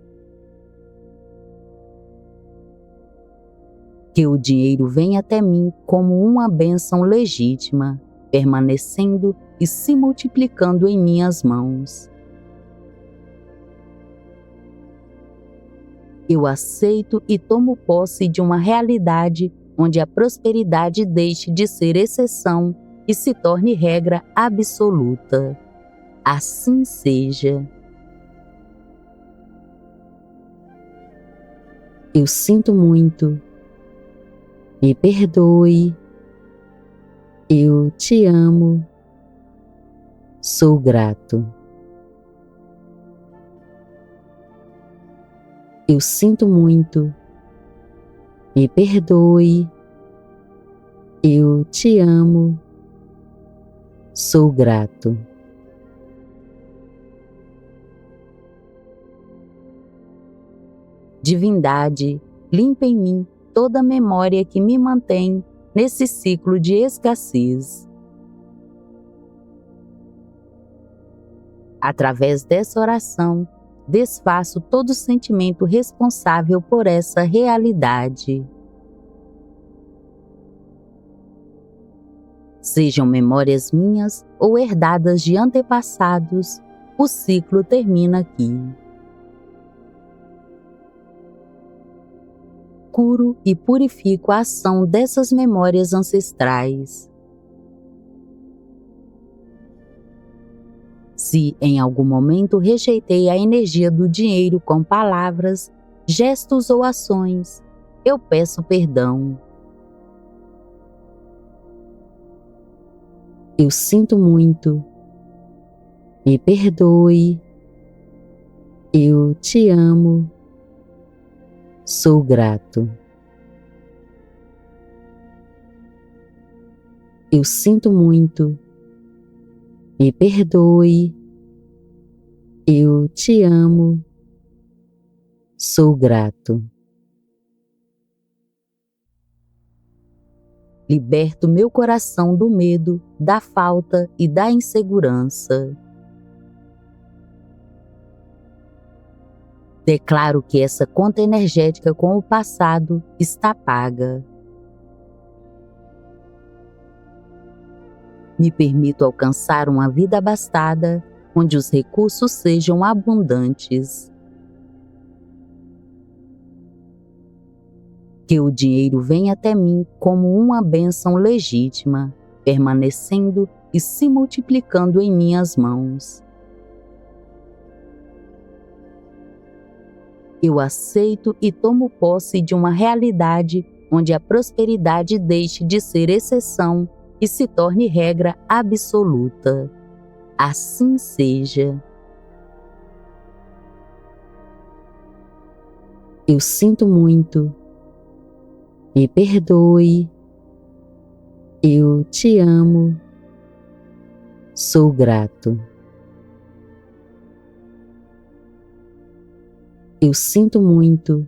Que o dinheiro venha até mim como uma bênção legítima, permanecendo e se multiplicando em minhas mãos. Eu aceito e tomo posse de uma realidade onde a prosperidade deixe de ser exceção e se torne regra absoluta. Assim seja. Eu sinto muito. Me perdoe. Eu te amo. Sou grato. Eu sinto muito. Me perdoe. Eu te amo. Sou grato. Divindade, limpa em mim toda memória que me mantém nesse ciclo de escassez. Através dessa oração, desfaço todo sentimento responsável por essa realidade. Sejam memórias minhas ou herdadas de antepassados, o ciclo termina aqui. Curo e purifico a ação dessas memórias ancestrais. Se em algum momento rejeitei a energia do dinheiro com palavras, gestos ou ações, eu peço perdão. Eu sinto muito. Me perdoe. Eu te amo. Sou grato. Eu sinto muito. Me perdoe. Eu te amo. Sou grato. Liberto meu coração do medo, da falta e da insegurança. Declaro que essa conta energética com o passado está paga. Me permito alcançar uma vida abastada, onde os recursos sejam abundantes. Que o dinheiro venha até mim como uma bênção legítima, permanecendo e se multiplicando em minhas mãos. Eu aceito e tomo posse de uma realidade onde a prosperidade deixe de ser exceção e se torne regra absoluta. Assim seja. Eu sinto muito. Me perdoe. Eu te amo. Sou grato. Eu sinto muito.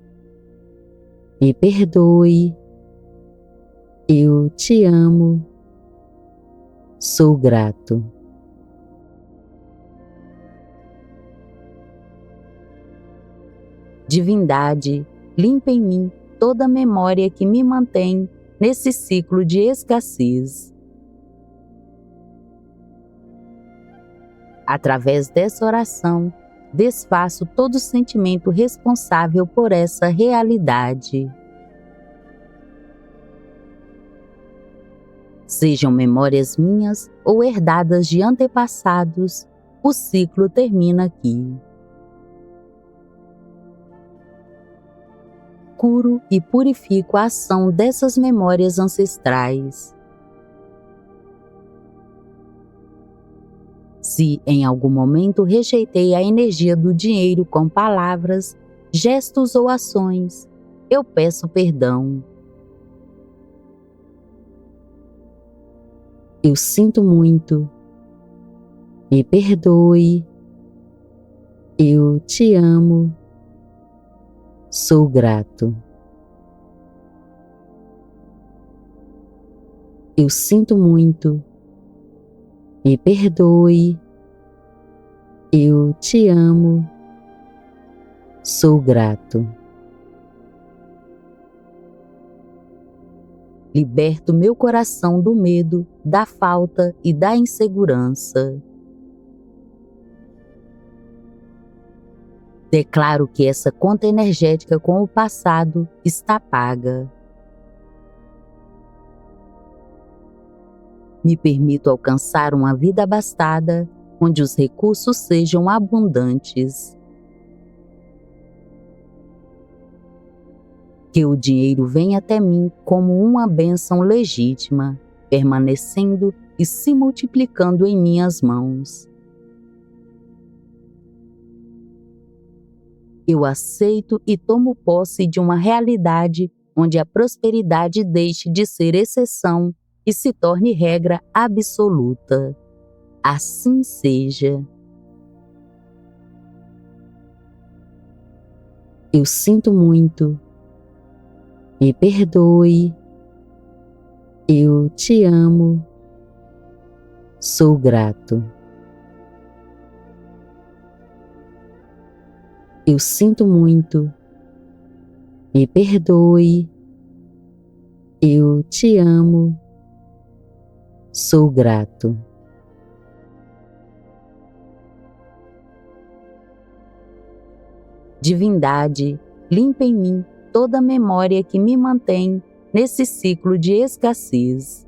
Me perdoe. Eu te amo. Sou grato. Divindade, limpa em mim toda memória que me mantém nesse ciclo de escassez. Através dessa oração, desfaço todo sentimento responsável por essa realidade. Sejam memórias minhas ou herdadas de antepassados, o ciclo termina aqui. Curo e purifico a ação dessas memórias ancestrais. Se em algum momento rejeitei a energia do dinheiro com palavras, gestos ou ações, eu peço perdão. Eu sinto muito. Me perdoe. Eu te amo. Sou grato. Eu sinto muito. Me perdoe. Eu te amo. Sou grato. Liberto meu coração do medo, da falta e da insegurança. Declaro que essa conta energética com o passado está paga. Me permito alcançar uma vida abastada, onde os recursos sejam abundantes. Que o dinheiro venha até mim como uma bênção legítima, permanecendo e se multiplicando em minhas mãos. Eu aceito e tomo posse de uma realidade onde a prosperidade deixe de ser exceção e se torne regra absoluta. Assim seja. Eu sinto muito. Me perdoe. Eu te amo. Sou grato. Eu sinto muito. Me perdoe. Eu te amo. Sou grato. Divindade, limpa em mim toda memória que me mantém nesse ciclo de escassez.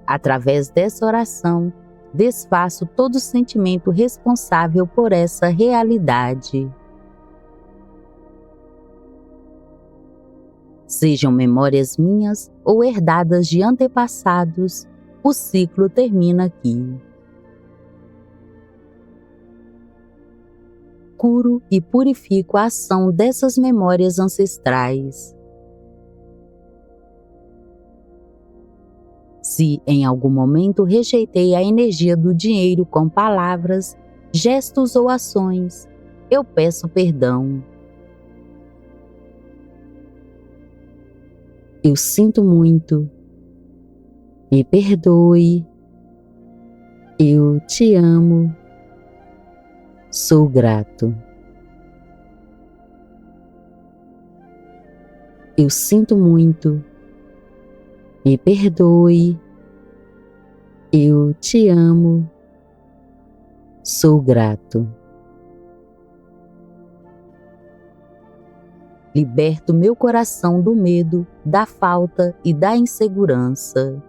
Através dessa oração, desfaço todo sentimento responsável por essa realidade. Sejam memórias minhas ou herdadas de antepassados, o ciclo termina aqui. Curo e purifico a ação dessas memórias ancestrais. Se em algum momento rejeitei a energia do dinheiro com palavras, gestos ou ações, eu peço perdão. Eu sinto muito. Me perdoe. Eu te amo. Sou grato. Eu sinto muito. Me perdoe. Eu te amo. Sou grato. Liberto meu coração do medo, da falta e da insegurança.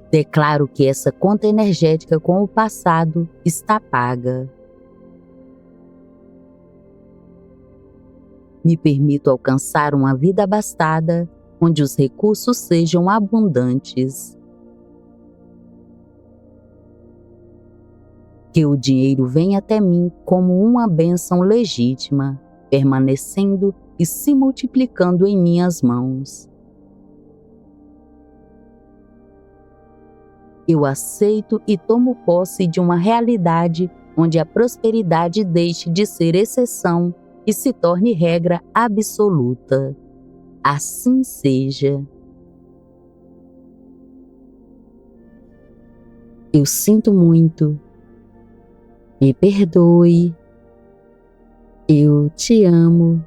Declaro que essa conta energética com o passado está paga. Me permito alcançar uma vida abastada, onde os recursos sejam abundantes. Que o dinheiro venha até mim como uma bênção legítima, permanecendo e se multiplicando em minhas mãos. Eu aceito e tomo posse de uma realidade onde a prosperidade deixe de ser exceção e se torne regra absoluta. Assim seja. Eu sinto muito. Me perdoe. Eu te amo.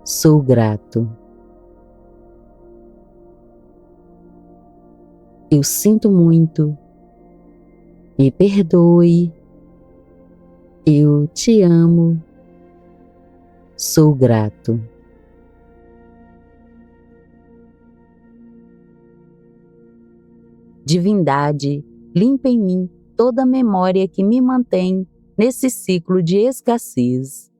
Sou grato. Eu sinto muito. Me perdoe. Eu te amo. Sou grato. Divindade, limpa em mim toda memória que me mantém nesse ciclo de escassez.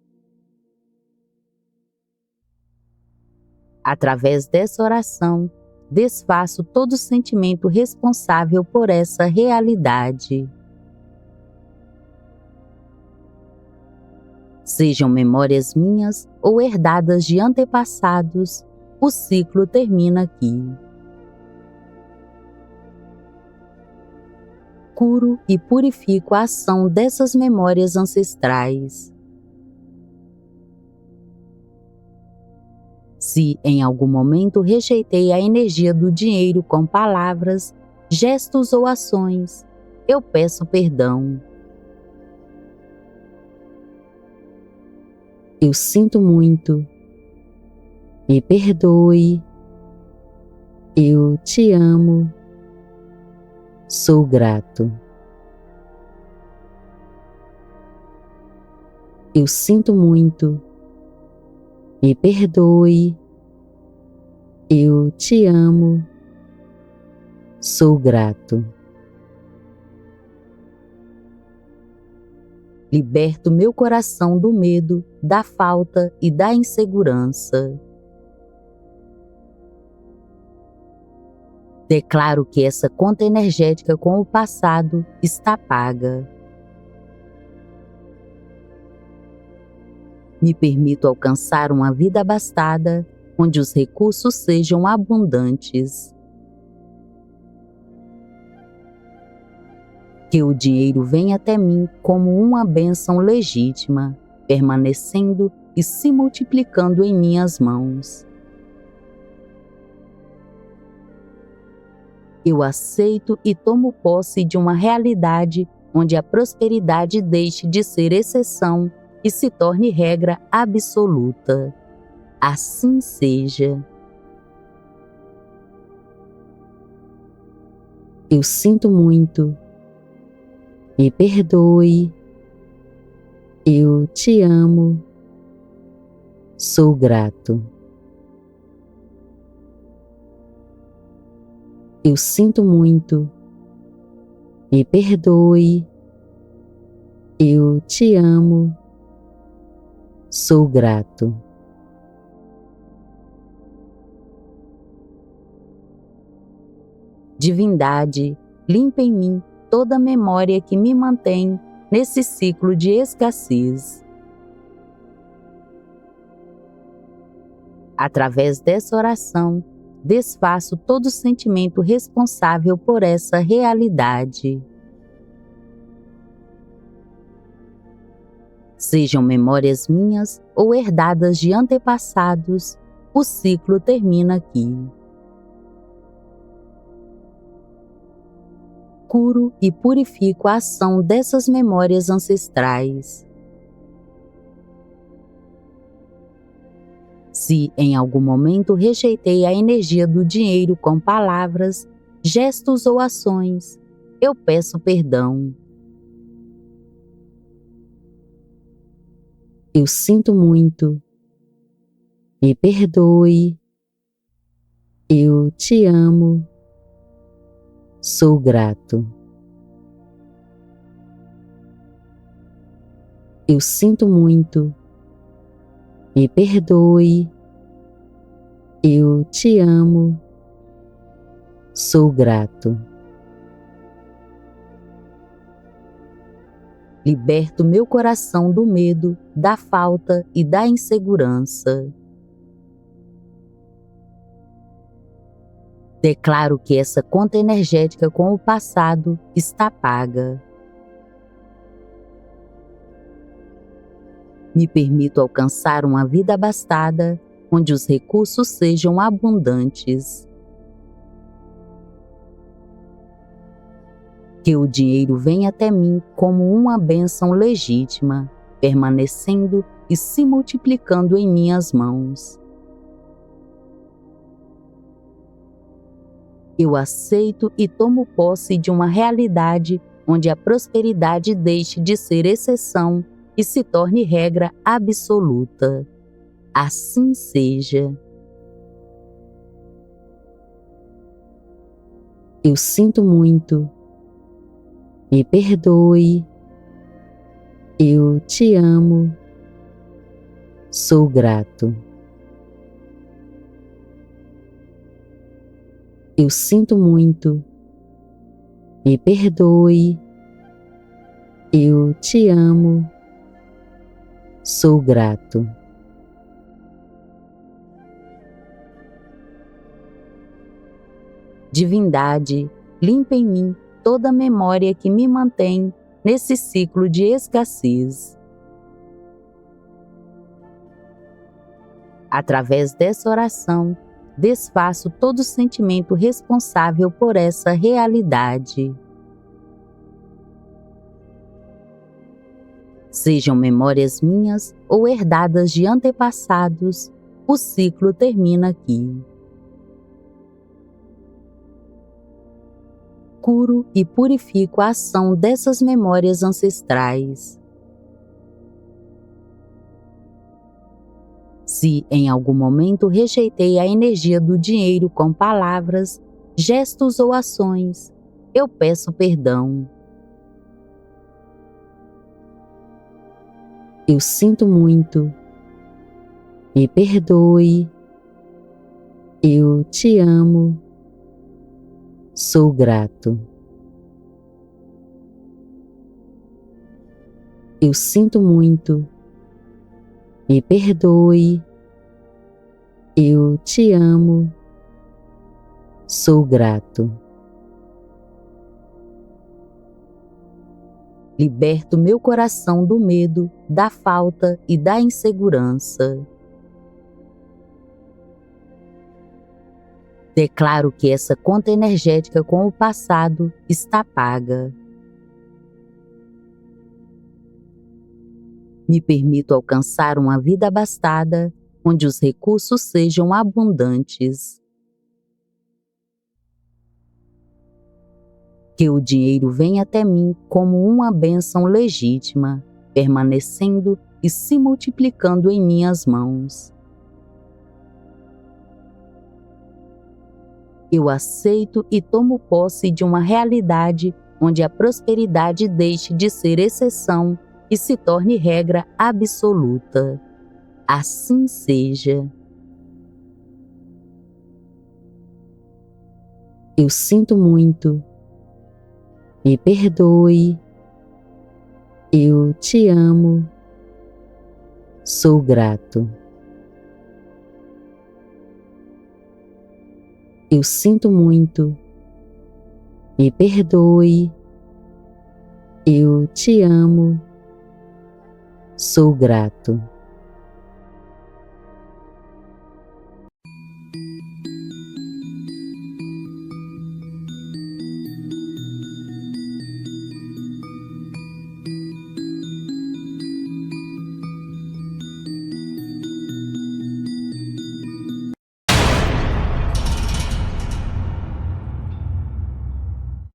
Através dessa oração, desfaço todo sentimento responsável por essa realidade. Sejam memórias minhas ou herdadas de antepassados, o ciclo termina aqui. Curo e purifico a ação dessas memórias ancestrais. Se em algum momento rejeitei a energia do dinheiro com palavras, gestos ou ações, eu peço perdão. Eu sinto muito. Me perdoe. Eu te amo. Sou grato. Eu sinto muito. Me perdoe. Eu te amo. Sou grato. Liberto meu coração do medo, da falta e da insegurança. Declaro que essa conta energética com o passado está paga. Me permito alcançar uma vida abastada, onde os recursos sejam abundantes. Que o dinheiro venha até mim como uma bênção legítima, permanecendo e se multiplicando em minhas mãos. Eu aceito e tomo posse de uma realidade onde a prosperidade deixe de ser exceção e se torne regra absoluta. Assim seja. Eu sinto muito. Me perdoe. Eu te amo. Sou grato. Eu sinto muito. Me perdoe. Eu te amo. Sou grato. Divindade, limpa em mim toda memória que me mantém nesse ciclo de escassez. Através dessa oração, desfaço todo sentimento responsável por essa realidade. Sejam memórias minhas ou herdadas de antepassados, o ciclo termina aqui. Curo e purifico a ação dessas memórias ancestrais. Se em algum momento rejeitei a energia do dinheiro com palavras, gestos ou ações, eu peço perdão. Eu sinto muito. Me perdoe. Eu te amo. Sou grato. Eu sinto muito. Me perdoe. Eu te amo. Sou grato. Liberto meu coração do medo, da falta e da insegurança. Declaro que essa conta energética com o passado está paga. Me permito alcançar uma vida abastada, onde os recursos sejam abundantes. Que o dinheiro venha até mim como uma bênção legítima, permanecendo e se multiplicando em minhas mãos. Eu aceito e tomo posse de uma realidade onde a prosperidade deixe de ser exceção e se torne regra absoluta. Assim seja. Eu sinto muito. Me perdoe. Eu te amo. Sou grato. Eu sinto muito. Me perdoe. Eu te amo. Sou grato. Divindade, limpa em mim toda memória que me mantém nesse ciclo de escassez. Através dessa oração, desfaço todo sentimento responsável por essa realidade. Sejam memórias minhas ou herdadas de antepassados, o ciclo termina aqui. Curo e purifico a ação dessas memórias ancestrais. Se em algum momento rejeitei a energia do dinheiro com palavras, gestos ou ações, eu peço perdão. Eu sinto muito. Me perdoe. Eu te amo. Sou grato. Eu sinto muito. Me perdoe. Eu te amo. Sou grato. Liberto meu coração do medo, da falta e da insegurança. Declaro que essa conta energética com o passado está paga. Me permito alcançar uma vida abastada, onde os recursos sejam abundantes. Que o dinheiro venha até mim como uma bênção legítima, permanecendo e se multiplicando em minhas mãos. Eu aceito e tomo posse de uma realidade onde a prosperidade deixe de ser exceção e se torne regra absoluta. Assim seja. Eu sinto muito. Me perdoe. Eu te amo. Sou grato. Eu sinto muito. Me perdoe. Eu te amo. Sou grato.